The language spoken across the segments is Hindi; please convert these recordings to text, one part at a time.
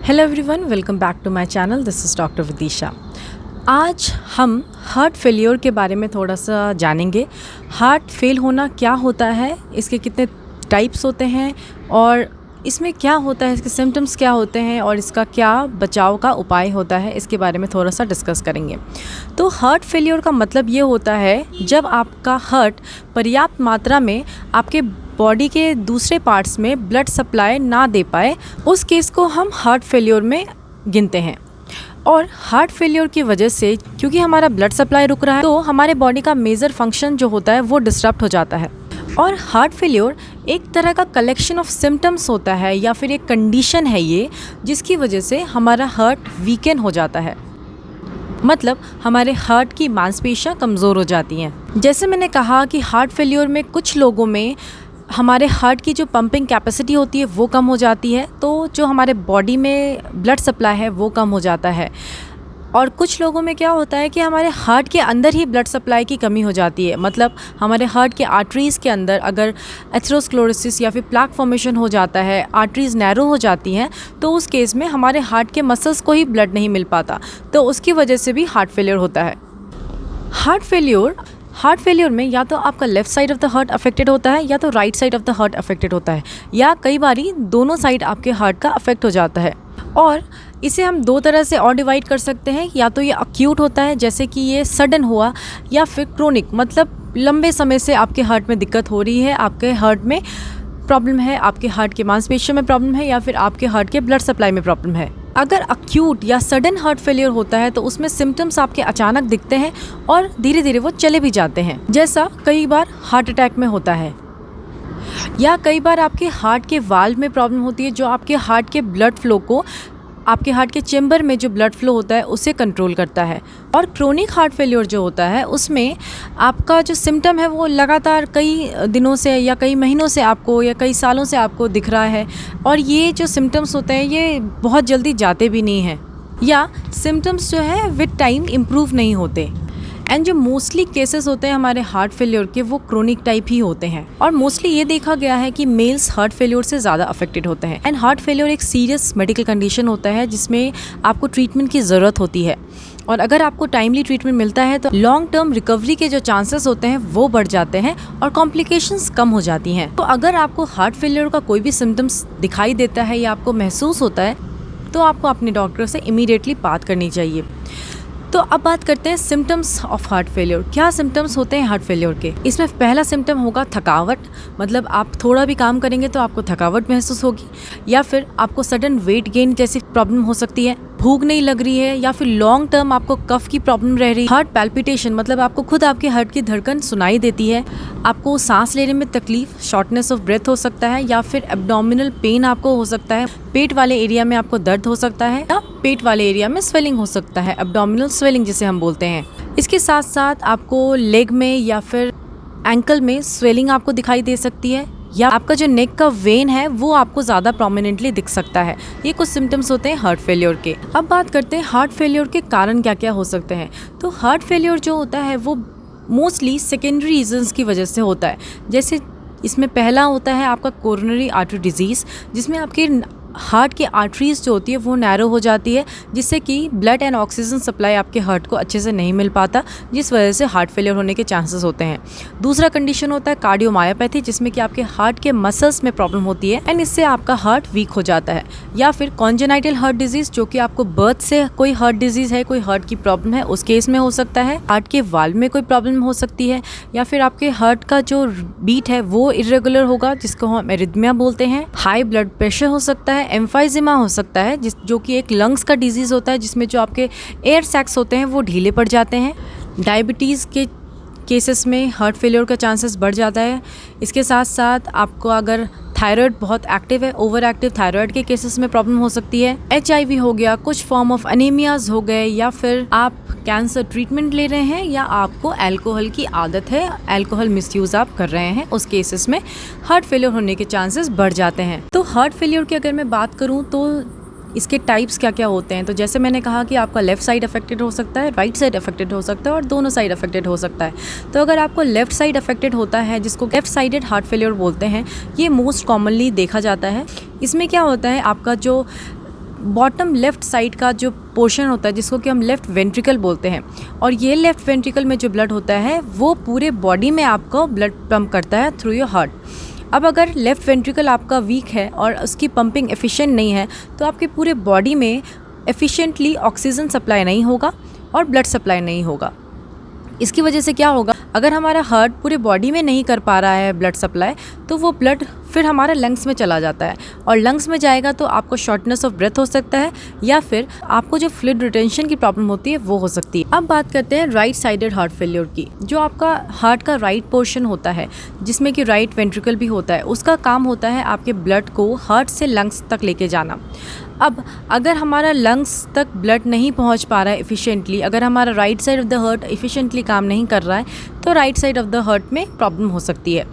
Hello everyone, welcome back to my channel. This is doctor Vidisha. आज हम हार्ट फेलियर के बारे में थोड़ा सा जानेंगे। हार्ट फेल होना क्या होता है, इसके कितने टाइप्स होते हैं और इसमें क्या होता है, इसके सिम्टम्स क्या होते हैं और इसका क्या बचाव का उपाय होता है, इसके बारे में थोड़ा सा डिस्कस करेंगे। तो हार्ट फेलियर का मतलब ये होता है जब आपका हार्ट पर्याप्त मात्रा में आपके बॉडी के दूसरे पार्ट्स में ब्लड सप्लाई ना दे पाए, उस केस को हम हार्ट फेलियर में गिनते हैं। और हार्ट फेलियर की वजह से क्योंकि हमारा ब्लड सप्लाई रुक रहा है तो हमारे बॉडी का मेजर फंक्शन जो होता है वो डिस्टर्ब हो जाता है। और हार्ट फेलियर एक तरह का कलेक्शन ऑफ सिम्टम्स होता है या फिर एक कंडीशन है ये, जिसकी वजह से हमारा हार्ट वीकन हो जाता है। मतलब हमारे हार्ट की मांसपेशियां कमज़ोर हो जाती हैं। जैसे मैंने कहा कि हार्ट फेलियर में कुछ लोगों में हमारे हार्ट की जो पंपिंग कैपेसिटी होती है वो कम हो जाती है, तो जो हमारे बॉडी में ब्लड सप्लाई है वो कम हो जाता है। और कुछ लोगों में क्या होता है कि हमारे हार्ट के अंदर ही ब्लड सप्लाई की कमी हो जाती है। मतलब हमारे हार्ट के आर्टरीज़ के अंदर अगर एथेरोस्क्लेरोसिस या फिर प्लाक फॉर्मेशन हो जाता है, आर्टरीज़ नैरो हो जाती हैं, तो उस केस में हमारे हार्ट के मसल्स को ही ब्लड नहीं मिल पाता, तो उसकी वजह से भी हार्ट फेलियर होता है। हार्ट फेलियर में या तो आपका left side of the heart affected होता है या तो right side of the heart affected होता है, या कई बारी दोनों साइड आपके हार्ट का अफेक्ट हो जाता है। और इसे हम दो तरह से और डिवाइड कर सकते हैं। या तो ये अक्यूट होता है, जैसे कि ये सडन हुआ, या फिर क्रोनिक, मतलब लंबे समय से आपके हार्ट में दिक्कत हो रही है, आपके हार्ट में प्रॉब्लम है, आपके हार्ट के मांसपेशियों में प्रॉब्लम है, या फिर आपके हार्ट के ब्लड सप्लाई में प्रॉब्लम है। अगर अक्यूट या सडन हार्ट फेलियर होता है तो उसमें सिम्टम्स आपके अचानक दिखते हैं और धीरे धीरे वो चले भी जाते हैं, जैसा कई बार हार्ट अटैक में होता है। या कई बार आपके हार्ट के वाल्व में प्रॉब्लम होती है, जो आपके हार्ट के ब्लड फ्लो को, आपके हार्ट के चेम्बर में जो ब्लड फ्लो होता है उसे कंट्रोल करता है। और क्रोनिक हार्ट फेलियर जो होता है उसमें आपका जो सिम्टम है वो लगातार कई दिनों से या कई महीनों से आपको या कई सालों से आपको दिख रहा है, और ये जो सिम्टम्स होते हैं ये बहुत जल्दी जाते भी नहीं हैं, या सिम्टम्स जो है विद टाइम इम्प्रूव नहीं होते। एंड जो मोस्टली केसेस होते हैं हमारे हार्ट फेलियर के वो क्रोनिक टाइप ही होते हैं। और मोस्टली ये देखा गया है कि मेल्स हार्ट फेलियर से ज़्यादा अफेक्टेड होते हैं। एंड हार्ट फेलियर एक सीरियस मेडिकल कंडीशन होता है जिसमें आपको ट्रीटमेंट की ज़रूरत होती है, और अगर आपको टाइमली ट्रीटमेंट मिलता है तो लॉन्ग टर्म रिकवरी के जो चांसेस होते हैं वो बढ़ जाते हैं और कॉम्प्लिकेशंस कम हो जाती हैं। तो अगर आपको हार्ट फेलियर का कोई भी सिम्टम्स दिखाई देता है या आपको महसूस होता है तो आपको अपने डॉक्टर से इमीडिएटली बात करनी चाहिए। तो अब बात करते हैं सिम्टम्स ऑफ हार्ट फेलियर। क्या सिम्टम्स होते हैं हार्ट फेलियर के? इसमें पहला सिम्टम होगा थकावट। मतलब आप थोड़ा भी काम करेंगे तो आपको थकावट महसूस होगी, या फिर आपको सडन वेट गेन जैसी प्रॉब्लम हो सकती है, भूख नहीं लग रही है, या फिर लॉन्ग टर्म आपको कफ की प्रॉब्लम रह रही है। हार्ट पैल्पिटेशन, मतलब आपको खुद आपके हार्ट की धड़कन सुनाई देती है, आपको सांस लेने में तकलीफ, शॉर्टनेस ऑफ ब्रेथ हो सकता है, या फिर एब्डोमिनल पेन आपको हो सकता है, पेट वाले एरिया में आपको दर्द हो सकता है, या पेट वाले एरिया में स्वेलिंग हो सकता है, एब्डोमिनल स्वेलिंग जिसे हम बोलते हैं। इसके साथ साथ आपको लेग में या फिर एंकल में स्वेलिंग आपको दिखाई दे सकती है, या आपका जो नेक का वेन है वो आपको ज़्यादा प्रोमिनेंटली दिख सकता है। ये कुछ सिम्टम्स होते हैं हार्ट फेलियर के। अब बात करते हैं हार्ट फेलियर के कारण क्या क्या हो सकते हैं। तो हार्ट फेलियर जो होता है वो मोस्टली सेकेंडरी रीजंस की वजह से होता है। जैसे इसमें पहला होता है आपका कोरोनरी आर्टरी डिजीज़, जिसमें आपके हार्ट की आर्टरीज जो होती है वो नैरो हो जाती है, जिससे कि ब्लड एंड ऑक्सीजन सप्लाई आपके हार्ट को अच्छे से नहीं मिल पाता, जिस वजह से हार्ट फेलियर होने के चांसेस होते हैं। दूसरा कंडीशन होता है कार्डियोमायोपैथी, जिसमें कि आपके हार्ट के मसल्स में प्रॉब्लम होती है एंड इससे आपका हार्ट वीक हो जाता है। या फिर कॉन्जेनाइटल हार्ट डिजीज़, जो कि आपको बर्थ से कोई हार्ट डिजीज़ है, कोई हार्ट की प्रॉब्लम है, उस केस में हो सकता है। हार्ट के वाल्व में कोई प्रॉब्लम हो सकती है, या फिर आपके हार्ट का जो बीट है वो इरेगुलर होगा, जिसको हम एरिथमिया बोलते हैं। हाई ब्लड प्रेशर हो सकता है, एम्फाइजिमा हो सकता है, जो कि एक लंग्स का डिजीज़ होता है, जिसमें जो आपके एयर सैक्स होते हैं वो ढीले पड़ जाते हैं। डायबिटीज़ के केसेस में हार्ट फेलियर का चांसेस बढ़ जाता है। इसके साथ साथ आपको अगर थायराइड बहुत एक्टिव है, ओवर एक्टिव थायराइड के केसेस में प्रॉब्लम हो सकती है। HIV हो गया, कुछ फॉर्म ऑफ अनीमियाज हो गए, या फिर आप कैंसर ट्रीटमेंट ले रहे हैं, या आपको अल्कोहल की आदत है, अल्कोहल मिसयूज़ आप कर रहे हैं, उस केसेस में हार्ट फेलियर होने के चांसेस बढ़ जाते हैं। तो हार्ट फेलियर की अगर मैं बात करूँ तो इसके टाइप्स क्या क्या होते हैं। तो जैसे मैंने कहा कि आपका लेफ़्ट साइड अफेक्टेड हो सकता है, राइट साइड अफेक्टेड हो सकता है, और दोनों साइड अफेक्टेड हो सकता है। तो अगर आपको लेफ़्ट साइड अफेक्टेड होता है, जिसको लेफ़्ट साइडेड हार्ट फेलियर बोलते हैं, ये मोस्ट कॉमनली देखा जाता है। इसमें क्या होता है, आपका जो बॉटम लेफ़्ट साइड का जो पोर्शन होता है जिसको कि हम लेफ़्ट वेंट्रिकल बोलते हैं, और ये लेफ़्ट वेंट्रिकल में जो ब्लड होता है वो पूरे बॉडी में आपको ब्लड पंप करता है थ्रू योर हार्ट। अब अगर लेफ़्ट वेंट्रिकल आपका वीक है और उसकी पंपिंग एफिशिएंट नहीं है तो आपके पूरे बॉडी में एफिशिएंटली ऑक्सीजन सप्लाई नहीं होगा और ब्लड सप्लाई नहीं होगा। इसकी वजह से क्या होगा, अगर हमारा हार्ट पूरे बॉडी में नहीं कर पा रहा है ब्लड सप्लाई, तो वो ब्लड फिर हमारा लंग्स में चला जाता है, और लंग्स में जाएगा तो आपको शॉर्टनेस ऑफ ब्रेथ हो सकता है, या फिर आपको जो फ्लूइड रिटेंशन की प्रॉब्लम होती है वो हो सकती है। अब बात करते हैं राइट साइडेड हार्ट फेल्योर की। जो आपका हार्ट का राइट पोर्शन होता है जिसमें कि राइट वेंट्रिकल भी होता है, उसका काम होता है आपके ब्लड को हार्ट से लंग्स तक लेके जाना। अब अगर हमारा लंग्स तक ब्लड नहीं पहुंच पा रहा है एफिशिएंटली, अगर हमारा right side of the heart efficiently काम नहीं कर रहा है, तो right side of the heart में प्रॉब्लम हो सकती है।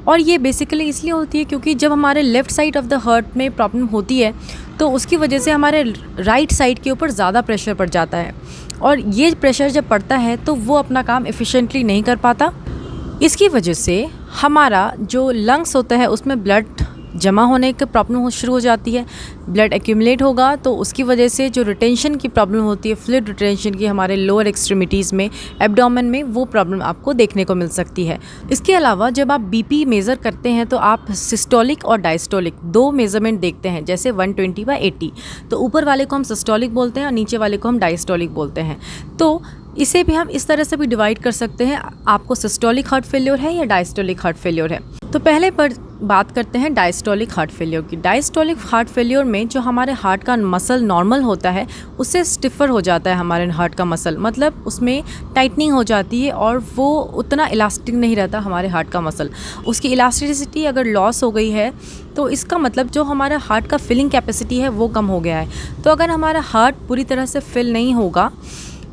और ये बेसिकली इसलिए होती है क्योंकि जब हमारे left side of the heart में प्रॉब्लम होती है तो उसकी वजह से हमारे राइट साइड के ऊपर ज़्यादा प्रेशर पड़ जाता है, और ये प्रेशर जब पड़ता है तो वो अपना काम एफिशिएंटली नहीं कर पाता। इसकी वजह से हमारा जो लंग्स होता है उसमें ब्लड जमा होने की प्रॉब्लम शुरू हो जाती है, ब्लड एक्यूमुलेट होगा, तो उसकी वजह से जो रिटेंशन की प्रॉब्लम होती है, फ्लूइड रिटेंशन की हमारे लोअर एक्सट्रीमिटीज़ में, एब्डोमेन में, वो प्रॉब्लम आपको देखने को मिल सकती है। इसके अलावा जब आप बीपी मेज़र करते हैं तो आप सिस्टोलिक और डायस्टोलिक दो मेज़रमेंट देखते हैं, जैसे 120/80, तो ऊपर वाले को हम सिस्टोलिक बोलते हैं और नीचे वाले को हम डायस्टोलिक बोलते हैं। तो इसे भी हम इस तरह से भी डिवाइड कर सकते हैं, आपको सिस्टोलिक हार्ट फेल्योर है या डायस्टोलिक हार्ट फेल्योर है। तो पहले पर बात करते हैं डायस्टोलिक हार्ट फेल्योर की। डायस्टोलिक हार्ट फेल्योर में जो हमारे हार्ट का मसल नॉर्मल होता है उससे स्टिफर हो जाता है हमारे हार्ट का मसल, मतलब उसमें टाइटनिंग हो जाती है और वो उतना इलास्टिक नहीं रहता हमारे हार्ट का मसल। उसकी इलास्टिसिटी अगर लॉस हो गई है तो इसका मतलब जो हमारा हार्ट का फिलिंग कैपेसिटी है वो कम हो गया है। तो अगर हमारा हार्ट पूरी तरह से फिल नहीं होगा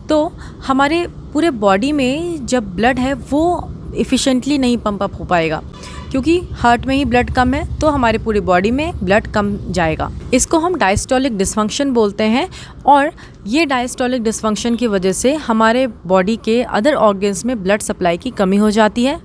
तो हमारे पूरे बॉडी में जब ब्लड है वो एफिशिएंटली नहीं पंप अप हो पाएगा, क्योंकि हार्ट में ही ब्लड कम है तो हमारे पूरी बॉडी में ब्लड कम जाएगा। इसको हम डायस्टोलिक डिसफंक्शन बोलते हैं, और ये डायस्टोलिक डिसफंक्शन की वजह से हमारे बॉडी के अदर ऑर्गन्स में ब्लड सप्लाई की कमी हो जाती है,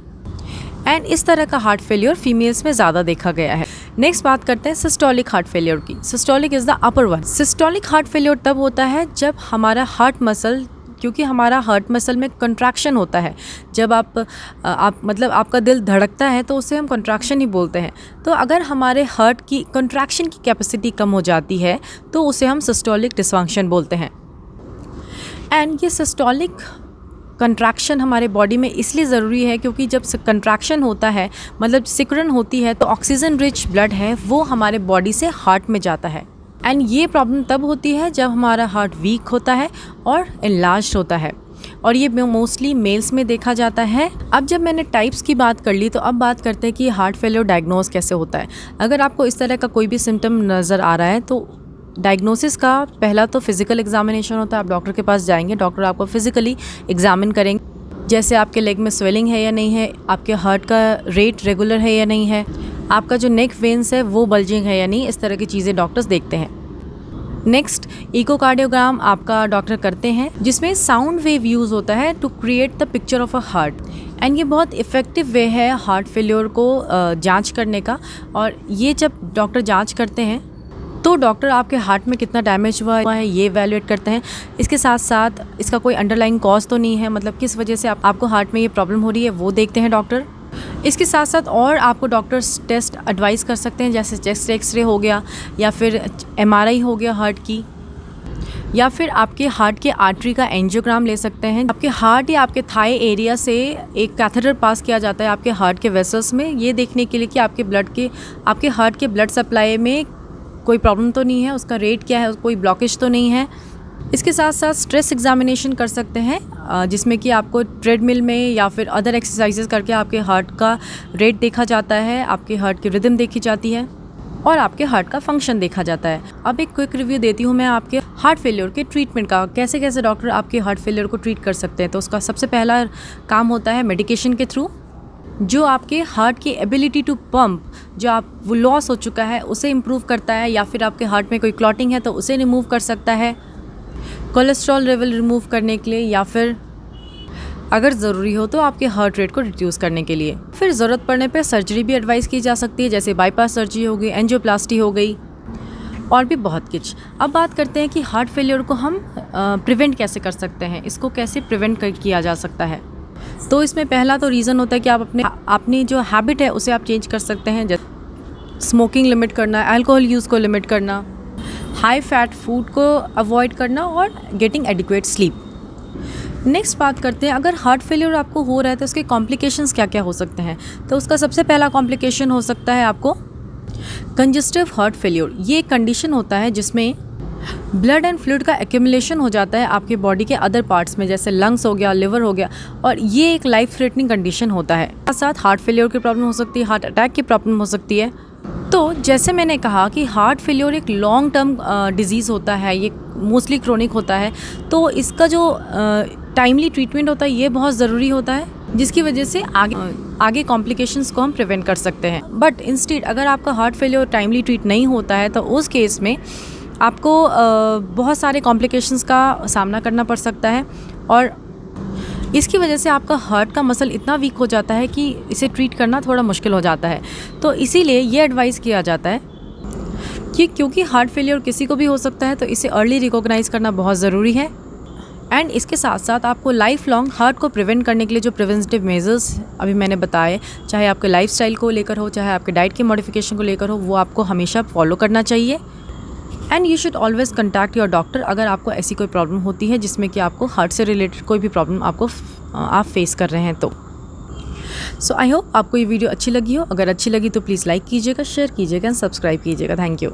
एंड इस तरह का हार्ट फेल्योर फीमेल्स में ज़्यादा देखा गया है। नेक्स्ट बात करते हैं सिस्टोलिक हार्ट फेल्योर की। Systolic is the upper one. Systolic heart failure तब होता है जब हमारा हार्ट मसल, क्योंकि हमारा हार्ट मसल में कंट्रैक्शन होता है, जब आप मतलब आपका दिल धड़कता है तो उसे हम कंट्रैक्शन ही बोलते हैं। तो अगर हमारे हार्ट की कंट्रैक्शन की कैपेसिटी कम हो जाती है तो उसे हम सिस्टोलिक डिसफंक्शन बोलते हैं। एंड ये सिस्टोलिक कंट्रैक्शन हमारे बॉडी में इसलिए ज़रूरी है क्योंकि जब कंट्रैक्शन होता है, मतलब सिकुड़न होती है, तो ऑक्सीजन रिच ब्लड है वो हमारे बॉडी से हार्ट में जाता है। एंड ये प्रॉब्लम तब होती है जब हमारा हार्ट वीक होता है और एनलार्ज होता है, और ये मोस्टली मेल्स में देखा जाता है। अब जब मैंने टाइप्स की बात कर ली तो अब बात करते हैं कि हार्ट फेल्योर डायग्नोज कैसे होता है। अगर आपको इस तरह का कोई भी सिम्टम नज़र आ रहा है तो डायग्नोसिस का पहला तो फिज़िकल एग्जामिनेशन होता है। आप डॉक्टर के पास जाएंगे, डॉक्टर आपको फिज़िकली एग्जामिन करेंगे, जैसे आपके लेग में स्वेलिंग है या नहीं है, आपके हार्ट का रेट रेगुलर है या नहीं है, आपका जो नेक वेन्स है वो बल्जिंग है या नहीं, इस तरह की चीज़ें डॉक्टर्स देखते हैं। नेक्स्ट इकोकार्डियोग्राम आपका डॉक्टर करते हैं, जिसमें साउंड वेव यूज़ होता है to create the picture of a heart, and ये बहुत इफ़ेक्टिव वे है हार्ट फेल्योर को जांच करने का। और ये जब डॉक्टर जांच करते हैं तो डॉक्टर आपके हार्ट में कितना डैमेज हुआ है ये इवैल्यूएट करते हैं। इसके साथ साथ इसका कोई अंडरलाइंग कॉज तो नहीं है, मतलब किस वजह से आपको हार्ट में ये प्रॉब्लम हो रही है वो देखते हैं डॉक्टर। इसके साथ साथ और आपको डॉक्टर्स टेस्ट एडवाइस कर सकते हैं, जैसे चेस्ट एक्सरे हो गया, या फिर MRI हो गया हार्ट की, या फिर आपके हार्ट के आर्टरी का एंजियोग्राम ले सकते हैं। आपके हार्ट या आपके थाई एरिया से एक कैथेटर पास किया जाता है आपके हार्ट के वेसल्स में, ये देखने के लिए कि आपके हार्ट के ब्लड सप्लाई में कोई प्रॉब्लम तो नहीं है, उसका रेट क्या है, कोई ब्लॉकेज तो नहीं है। इसके साथ साथ स्ट्रेस एग्जामिनेशन कर सकते हैं, जिसमें कि आपको ट्रेडमिल में या फिर अदर एक्सरसाइजेस करके आपके हार्ट का रेट देखा जाता है, आपके हार्ट की रिदम देखी जाती है, और आपके हार्ट का फंक्शन देखा जाता है। अब एक क्विक रिव्यू देती हूँ मैं आपके हार्ट फेल्योर के ट्रीटमेंट का, कैसे कैसे डॉक्टर आपके हार्ट फेल्योर को ट्रीट कर सकते हैं। तो उसका सबसे पहला काम होता है मेडिकेशन के थ्रू, जो आपके हार्ट की एबिलिटी टू पंप, जो वो लॉस हो चुका है उसे इम्प्रूव करता है, या फिर आपके हार्ट में कोई क्लॉटिंग है तो उसे रिमूव कर सकता है, कोलेस्ट्रॉल लेवल रिमूव करने के लिए, या फिर अगर ज़रूरी हो तो आपके हार्ट रेट को रिड्यूस करने के लिए। फिर ज़रूरत पड़ने पे सर्जरी भी एडवाइस की जा सकती है, जैसे बाईपास सर्जरी हो गई, एंजियोप्लास्टी हो गई। और भी बहुत कुछ। अब बात करते हैं कि हार्ट फेलियर को हम प्रिवेंट कैसे कर सकते हैं, इसको कैसे प्रिवेंट किया जा सकता है। तो इसमें पहला तो रीज़न होता है कि आप अपनी जो हैबिट है उसे आप चेंज कर सकते हैं, जैसे स्मोकिंग लिमिट करना, अल्कोहल यूज़ को लिमिट करना, हाई फैट फूड को अवॉइड करना और गेटिंग एडिक्वेट स्लीप। नेक्स्ट बात करते हैं, अगर हार्ट फेलियर आपको हो रहा है तो उसके कॉम्प्लिकेशंस क्या क्या हो सकते हैं। तो उसका सबसे पहला कॉम्प्लिकेशन हो सकता है आपको कंजस्टिव हार्ट फेलियर। ये एक कंडीशन होता है जिसमें ब्लड एंड फ्लूइड का एक्यूमुलेशन हो जाता है आपके बॉडी के अदर पार्ट्स में, जैसे लंग्स हो गया, लिवर हो गया, और ये एक लाइफ थ्रेटनिंग कंडीशन होता है। साथ साथ हार्ट फेलियर की प्रॉब्लम हो सकती है, हार्ट अटैक की प्रॉब्लम हो सकती है। तो जैसे मैंने कहा कि हार्ट फेलियर एक लॉन्ग टर्म डिजीज़ होता है, ये मोस्टली क्रोनिक होता है, तो इसका जो टाइमली ट्रीटमेंट होता है ये बहुत ज़रूरी होता है, जिसकी वजह से आगे कॉम्प्लिकेशंस को हम प्रिवेंट कर सकते हैं। बट इंस्टेड अगर आपका हार्ट फेलियर टाइमली ट्रीट नहीं होता है तो उस केस में आपको बहुत सारे कॉम्प्लिकेशंस का सामना करना पड़ सकता है, और इसकी वजह से आपका हार्ट का मसल इतना वीक हो जाता है कि इसे ट्रीट करना थोड़ा मुश्किल हो जाता है। तो इसीलिए ये एडवाइस किया जाता है कि क्योंकि हार्ट फेलियर किसी को भी हो सकता है तो इसे अर्ली रिकॉग्नाइज़ करना बहुत ज़रूरी है। एंड इसके साथ साथ आपको लाइफ लॉन्ग हार्ट को प्रिवेंट करने के लिए जो प्रिवेंटिव मेजर्स अभी मैंने बताए, चाहे आपके लाइफस्टाइल को लेकर हो, चाहे आपके डाइट के मॉडिफिकेशन को लेकर हो, वो आपको हमेशा फॉलो करना चाहिए। And you should always contact your doctor अगर आपको ऐसी कोई प्रॉब्लम होती है जिसमें कि आपको हार्ट से रिलेटेड कोई भी प्रॉब्लम आप फेस कर रहे हैं तो। सो आई होप आपको ये वीडियो अच्छी लगी हो। अगर अच्छी लगी तो प्लीज़ लाइक कीजिएगा, शेयर कीजिएगा एंड सब्सक्राइब कीजिएगा। Thank you.